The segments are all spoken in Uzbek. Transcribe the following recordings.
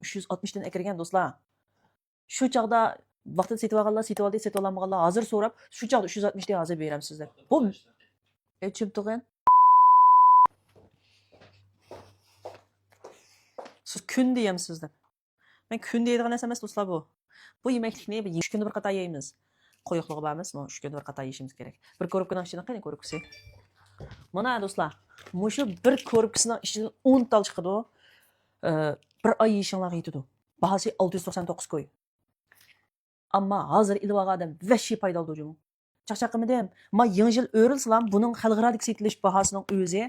360'dan ekirgen dostlar. Şu çağda vaqtida setib olganlar, setib oldi, setib olmaganlar hozir so'rab, shu chaqda 360 dan hozir beramiz sizlar. Bu chim tug'in. Siz kun deyamsiz deb. Men kun deydigan narsa emas dostlar bu. Bu yemeklikni 3 kunda bir qator yeymiz. Qo'yiqlig'i bormiz, 3 kunda bir qator yeyishimiz kerak. Bir ko'ribkani ichidan qani ko'ribkisi. Mana do'stlar, mushu bir ko'ribkisining ichidan 10 tal chiqadi. Bir oy yeyishinglarga yetadi. Bahasi 699 ko'y. Ammo hozir ilib olgandim vashi foyda oldi hujum. Chaqchaq qilmadim. Ma yangi yil o'rilsam, buning xalqarodagi setilish bahosining o'zi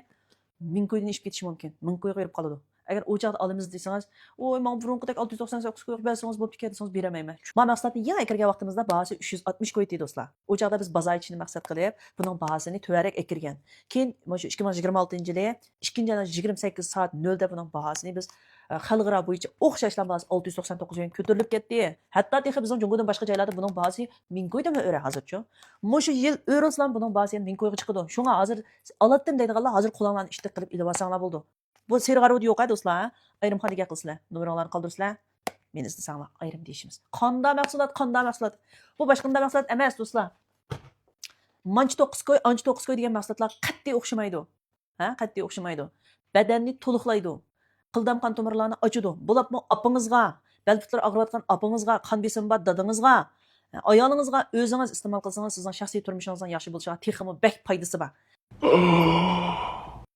1000 ko'ydan ishib ketishi mumkin. 1000 ko'yga berib qoladi. Agar o chaqda olamiz desangiz, "Oy, men burunqidek 699 ko'y bersangiz bo'pti ekan" desangiz beramayman. Ma maqsadni yana kirgan vaqtimizda bahasi 360 ko'y deydi do'stlar. O chaqda biz bozorchini maqsad qilib, buning bahosini to'varak ekirgan. Keyin mana shu 2026-yili 2-28 soat 0 da buning bahosini biz xalqaro bo'yicha o'xshashlar bahasi 699 ga ko'tarilib ketdi. Hatto texi bizning Jungodan boshqa joylarda buning bahasi 1000 ko'ydan o'ra hozircha. Mushu yil o'rilsam buning bahasi 1000 ko'yga chiqadi. Shunga hozir olatdim deydiganlar hozir qo'linglarni ishtiq qilib ilib olsanglar bo'ldi. Bu serg'aruvda yo'q do'stlar. Ayrimxonaga qilsizlar. Nomerlarni qoldirsizlar. Men istasanglar ayrim deyishimiz. Qonda mahsulot. Bu boshqa mahsulot emas do'stlar. Manchi 9 ko'y, anchi 9 ko'y degan mahsulotlar qat'iy o'xshamaydi. Qat'iy o'xshamaydi. Badanni to'liqlaydi. Qildam qon tomirlarni ochadi. Bo'lapmi opingizga, balpitlar og'riyotgan opingizga, qon besimi bor dadingizga, ayolingizga o'zingiz iste'mol qilsangiz sizning shaxsiy turmushingizning yaxshi bo'lishiga texmi bak foydasi bor.